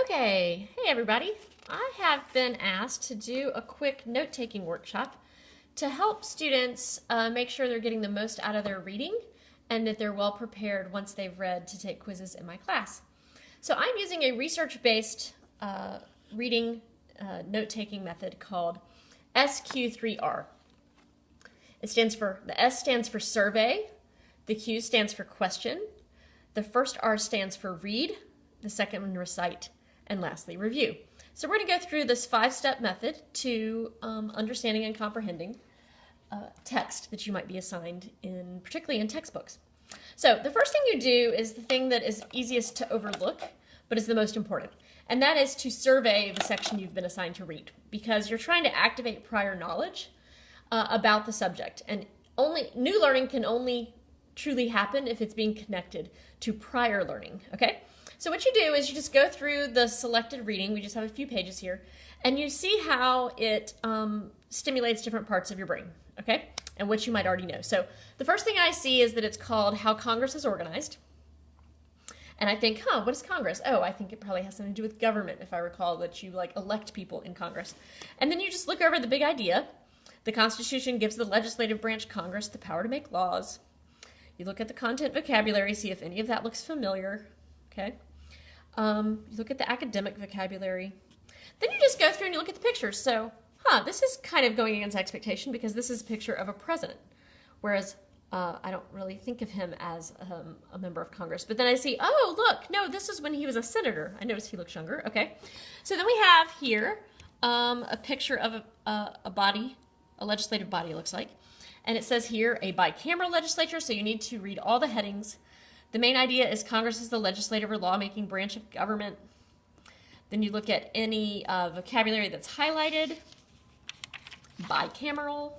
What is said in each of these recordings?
Okay, hey everybody. I have been asked to do a quick note-taking workshop to help students make sure they're getting the most out of their reading and that they're well prepared once they've read to take quizzes in my class. So I'm using a research-based reading note-taking method called SQ3R. The S stands for survey, the Q stands for question, the first R stands for read, the second one recite, and lastly review. So we're going to go through this 5-step method to understanding and comprehending text that you might be assigned particularly in textbooks. So the first thing you do is the thing that is easiest to overlook, but is the most important, and that is to survey the section you've been assigned to read, because you're trying to activate prior knowledge about the subject, and new learning can only truly happen if it's being connected to prior learning, okay? So what you do is you just go through the selected reading, we just have a few pages here, and you see how it stimulates different parts of your brain, okay? And which you might already know. So the first thing I see is that it's called How Congress is Organized. And I think, what is Congress? Oh, I think it probably has something to do with government, if I recall that you elect people in Congress. And then you just look over the big idea. The Constitution gives the legislative branch Congress the power to make laws. You look at the content vocabulary, see if any of that looks familiar, okay? You look at the academic vocabulary. Then you just go through and you look at the pictures. So, this is kind of going against expectation because this is a picture of a president, whereas I don't really think of him as a member of Congress. But then I see, oh, look, no, this is when he was a senator. I noticed he looks younger, okay? So then we have here a picture of a body, a legislative body, it looks like. And it says here, a bicameral legislature, so you need to read all the headings. The main idea is Congress is the legislative or lawmaking branch of government. Then you look at any vocabulary that's highlighted. Bicameral.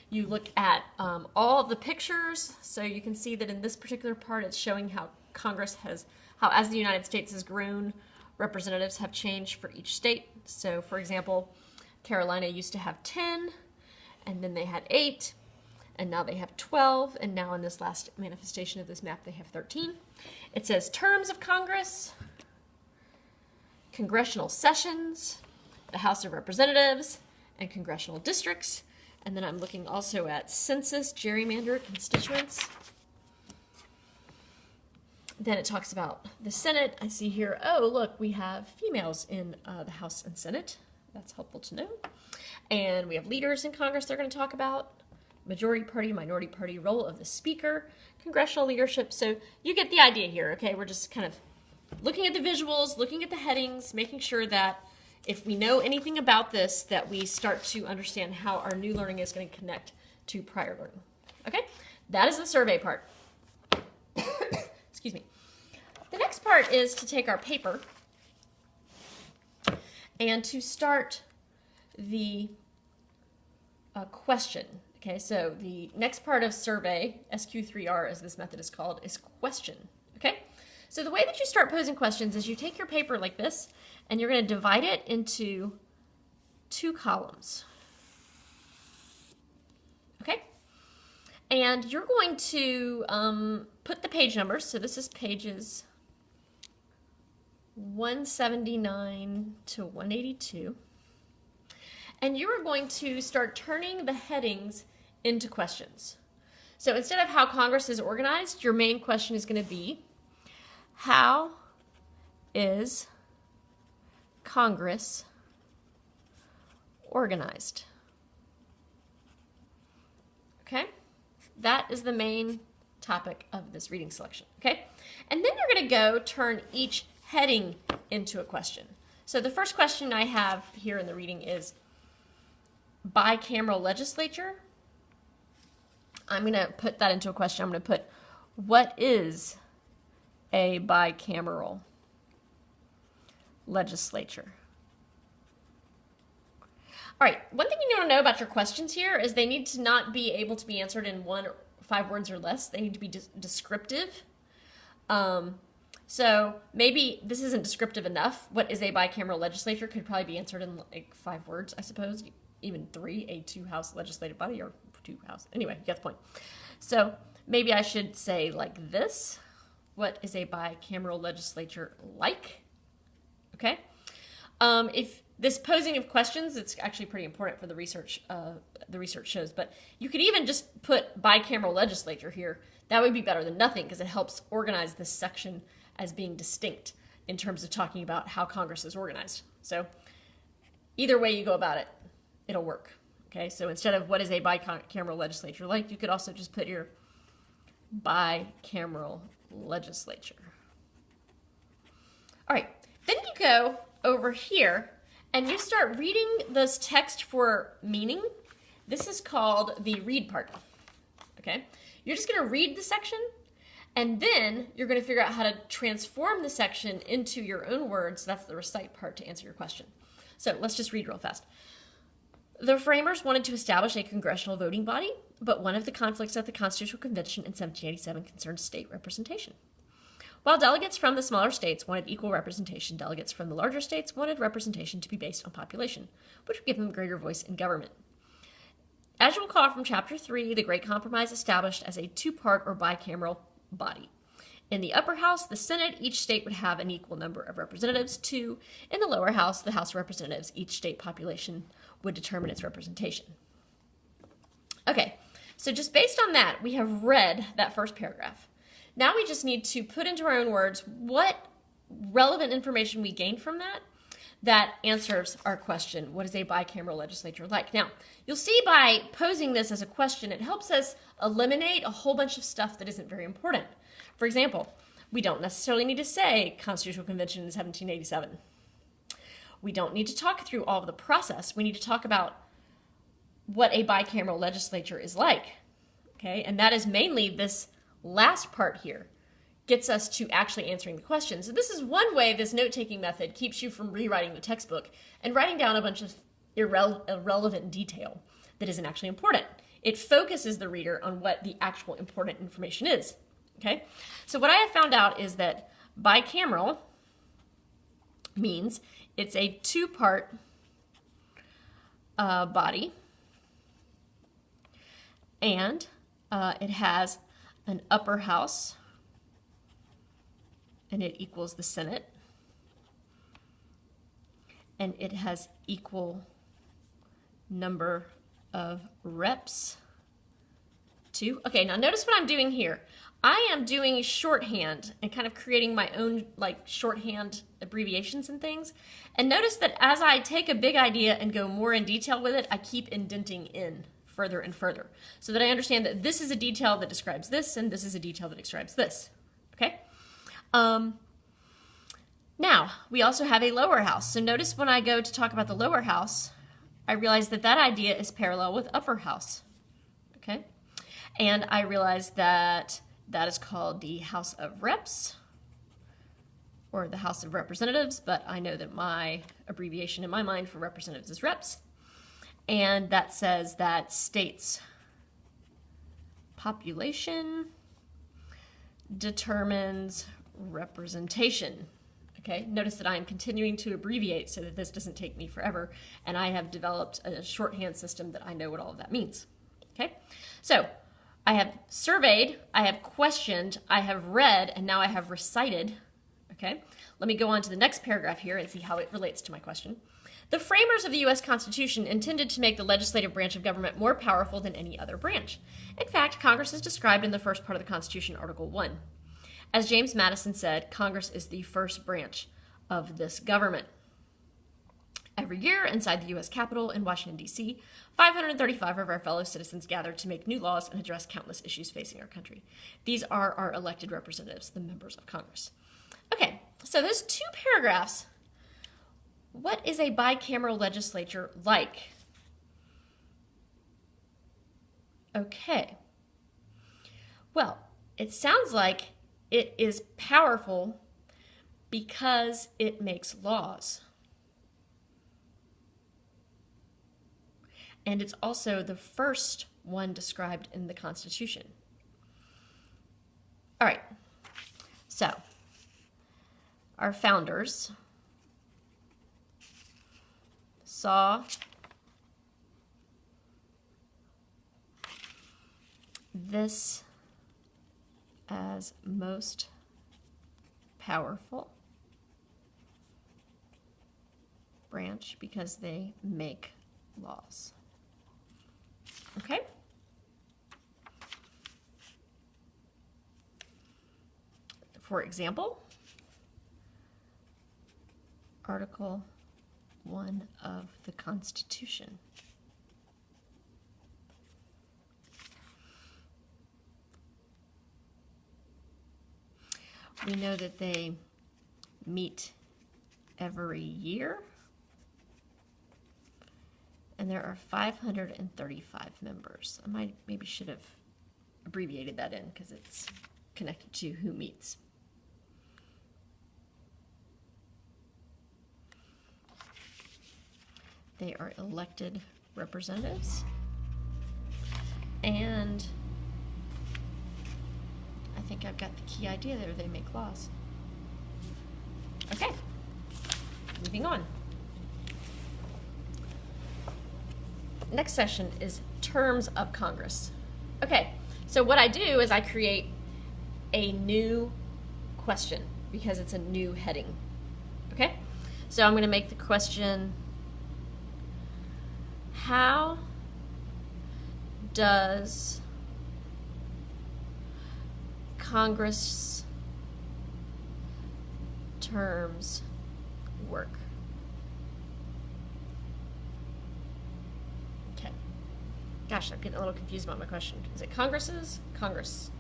You look at all of the pictures, so you can see that in this particular part it's showing how as the United States has grown, representatives have changed for each state. So for example, Carolina used to have 10, and then they had 8, and now they have 12, and now in this last manifestation of this map they have 13. It says terms of Congress, congressional sessions, the House of Representatives, and congressional districts. And then I'm looking also at census, gerrymander, constituents. Then it talks about the Senate. I see here, oh, look, we have females in the House and Senate. That's helpful to know. And we have leaders in Congress they're going to talk about. Majority party, minority party, role of the speaker, congressional leadership. So you get the idea here, okay? We're just kind of looking at the visuals, looking at the headings, making sure that if we know anything about this, that we start to understand how our new learning is going to connect to prior learning. Okay? That is the survey part. Excuse me. The next part is to take our paper and to start the question. Okay, so the next part of survey, SQ3R as this method is called, is question. Okay? So the way that you start posing questions is you take your paper like this, and you're going to divide it into 2 columns. Okay? And you're going to put the page numbers. So this is pages 179 to 182. And you are going to start turning the headings into questions. So instead of how Congress is organized, your main question is going to be, how is Congress organized? Okay? That is the main topic of this reading selection. Okay? And then you're going to go turn each heading into a question. So the first question I have here in the reading is bicameral legislature. I'm going to put that into a question. I'm going to put, what is a bicameral legislature? All right, one thing you need to know about your questions here is they need to not be able to be answered in 5 words or less. They need to be descriptive. So maybe this isn't descriptive enough. What is a bicameral legislature could probably be answered in 5 words, I suppose. Even 3, a 2-house legislative body, or 2-house. Anyway, you get the point. So maybe I should say like this. What is a bicameral legislature like? Okay? If this posing of questions, it's actually pretty important for the research shows, but you could even just put bicameral legislature here. That would be better than nothing because it helps organize this section as being distinct in terms of talking about how Congress is organized. So either way you go about it, it'll work. Okay, so instead of what is a bicameral legislature like, you could also just put your bicameral legislature. All right, then you go over here and you start reading this text for meaning. This is called the read part. Okay, you're just going to read the section and then you're going to figure out how to transform the section into your own words. That's the recite part to answer your question. So let's just read real fast. The framers wanted to establish a congressional voting body, but one of the conflicts at the Constitutional Convention in 1787 concerned state representation. While delegates from the smaller states wanted equal representation, delegates from the larger states wanted representation to be based on population, which would give them greater voice in government. As you will recall from Chapter 3, the Great Compromise established as a two-part or bicameral body. In the upper house, the Senate, each state would have an equal number of representatives. 2, in the lower house, the House of Representatives, each state population would determine its representation. Okay, so just based on that, we have read that first paragraph. Now we just need to put into our own words what relevant information we gained from that answers our question, what is a bicameral legislature like? Now, you'll see by posing this as a question, it helps us eliminate a whole bunch of stuff that isn't very important. For example, we don't necessarily need to say Constitutional Convention in 1787. We don't need to talk through all of the process. We need to talk about what a bicameral legislature is like. Okay, and that is mainly this last part here gets us to actually answering the question. So this is one way this note-taking method keeps you from rewriting the textbook and writing down a bunch of irrelevant detail that isn't actually important. It focuses the reader on what the actual important information is. Okay, so what I have found out is that bicameral means it's a two-part body, and it has an upper house, and it equals the Senate, and it has equal number of reps too. Okay, now notice what I'm doing here. I am doing shorthand and kind of creating my own like shorthand abbreviations and things. And notice that as I take a big idea and go more in detail with it, I keep indenting in further and further so that I understand that this is a detail that describes this and this is a detail that describes this. Okay? Now, we also have a lower house. So notice when I go to talk about the lower house, I realize that that idea is parallel with upper house. Okay? And I realize that that is called the House of Reps or the House of Representatives, but I know that my abbreviation in my mind for representatives is reps. And that says that states' population determines representation. Okay, notice that I am continuing to abbreviate so that this doesn't take me forever, and I have developed a shorthand system that I know what all of that means. Okay, so I have surveyed, I have questioned, I have read, and now I have recited. Okay, let me go on to the next paragraph here and see how it relates to my question. The framers of the U.S. Constitution intended to make the legislative branch of government more powerful than any other branch. In fact, Congress is described in the first part of the Constitution, Article 1. As James Madison said, Congress is the first branch of this government. Every year, inside the U.S. Capitol in Washington, D.C., 535 of our fellow citizens gather to make new laws and address countless issues facing our country. These are our elected representatives, the members of Congress. Okay, so those two paragraphs. What is a bicameral legislature like? Okay. Well, it sounds like it is powerful because it makes laws. And it's also the first one described in the Constitution. All right. So, our founders saw this as most powerful branch because they make laws. Okay? For example, Article 1 of the Constitution. We know that they meet every year, and there are 535 members. I maybe should have abbreviated that in because it's connected to who meets. They are elected representatives, and I think I've got the key idea there. They make laws. Okay, moving on. Next session is terms of Congress. Okay, so what I do is I create a new question because it's a new heading. Okay, so I'm going to make the question, how does Congress terms work? Okay. Gosh, I'm getting a little confused about my question. Is it Congress's? Congress's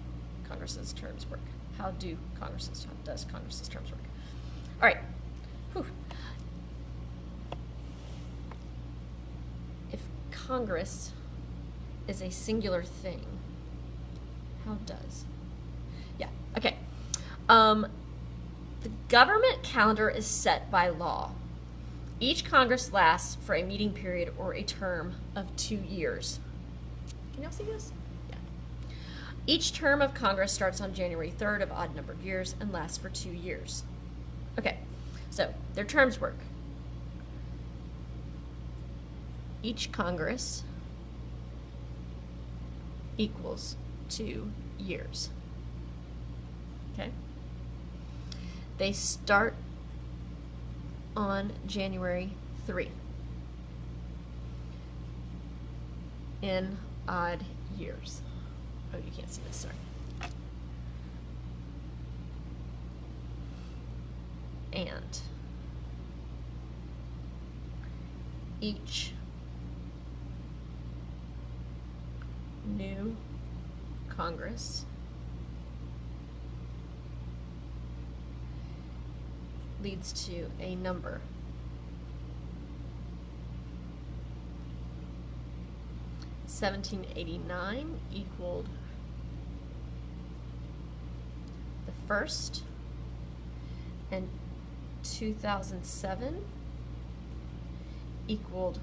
terms work. How does Congress's terms work? All right. Whew. If Congress is a singular thing, how does? Yeah, okay. The government calendar is set by law. Each Congress lasts for a meeting period or a term of 2 years. Can y'all see this? Yeah. Each term of Congress starts on January 3rd of odd-numbered years and lasts for 2 years. Okay, so their terms work. Each Congress equals 2 years. Okay? They start on January 3 in odd years. Oh, you can't see this, sorry. And each new Congress leads to a number. (1789) equaled the first, and 2007 equaled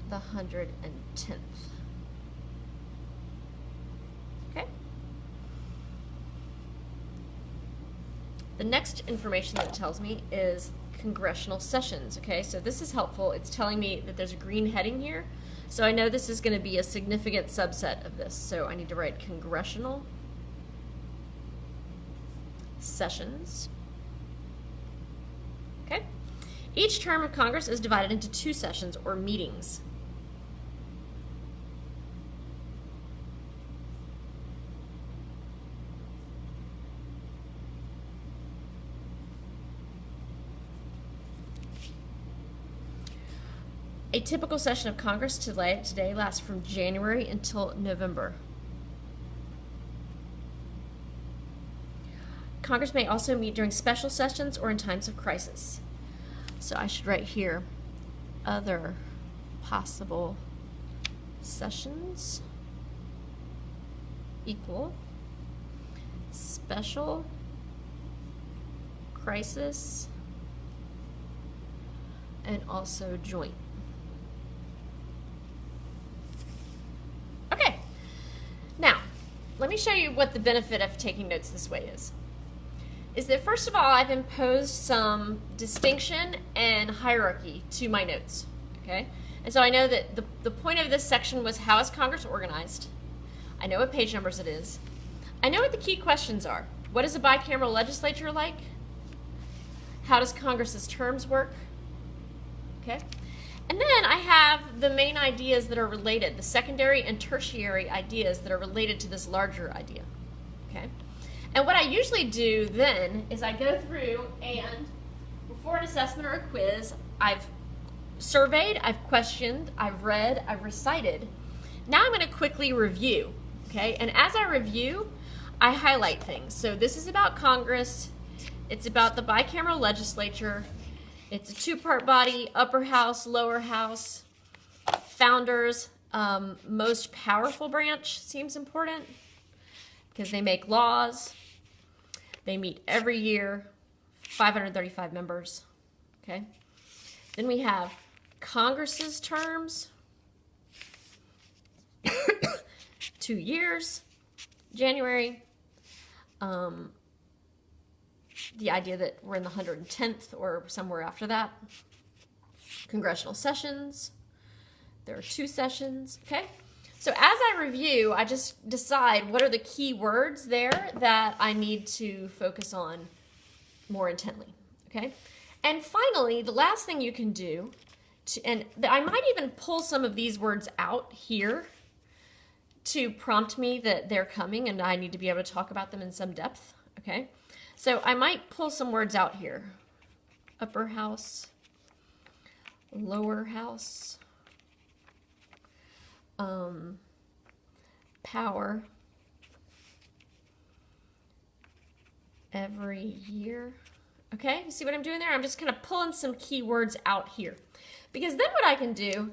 the 110th. Okay? The next information that it tells me is congressional sessions. Okay, so this is helpful. It's telling me that there's a green heading here. So I know this is going to be a significant subset of this. So I need to write congressional sessions. Okay? Each term of Congress is divided into 2 sessions or meetings. A typical session of Congress today lasts from January until November. Congress may also meet during special sessions or in times of crisis. So I should write here, other possible sessions equal special, crisis, and also joint. Okay, now let me show you what the benefit of taking notes this way is that first of all, I've imposed some distinction and hierarchy to my notes, okay? And so I know that the point of this section was how is Congress organized? I know what page numbers it is. I know what the key questions are. What is a bicameral legislature like? How does Congress's terms work? okay? And then I have the main ideas that are related, the secondary and tertiary ideas that are related to this larger idea, okay? And what I usually do then is I go through and before an assessment or a quiz, I've surveyed, I've questioned, I've read, I've recited. Now I'm going to quickly review, okay? And as I review, I highlight things. So this is about Congress. It's about the bicameral legislature. It's a two-part body, upper house, lower house. Founders, most powerful branch seems important because they make laws. They meet every year, 535 members, okay? Then we have Congress's terms, 2 years, January, the idea that we're in the 110th or somewhere after that. Congressional sessions, there are 2 sessions, okay? So as I review, I just decide what are the key words there that I need to focus on more intently, okay? And finally, the last thing you can do, and I might even pull some of these words out here to prompt me that they're coming and I need to be able to talk about them in some depth, okay? So I might pull some words out here. Upper house, lower house, power, every year. Okay, you see what I'm doing there? I'm just kind of pulling some key words out here. Because then what I can do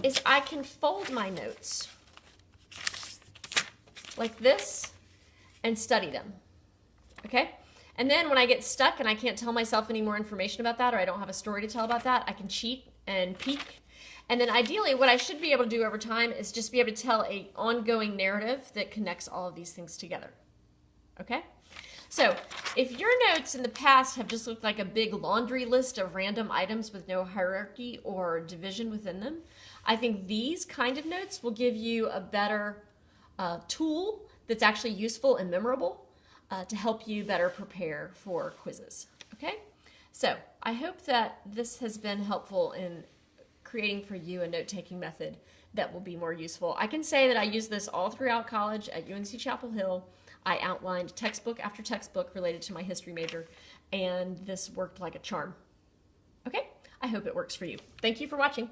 is I can fold my notes like this and study them. Okay? And then when I get stuck and I can't tell myself any more information about that, or I don't have a story to tell about that, I can cheat and peek. And then ideally what I should be able to do over time is just be able to tell an ongoing narrative that connects all of these things together. Okay? So if your notes in the past have just looked like a big laundry list of random items with no hierarchy or division within them, I think these kind of notes will give you a better tool that's actually useful and memorable to help you better prepare for quizzes. Okay? So I hope that this has been helpful in creating for you a note-taking method that will be more useful. I can say that I used this all throughout college at UNC Chapel Hill. I outlined textbook after textbook related to my history major, and this worked like a charm. Okay? I hope it works for you. Thank you for watching.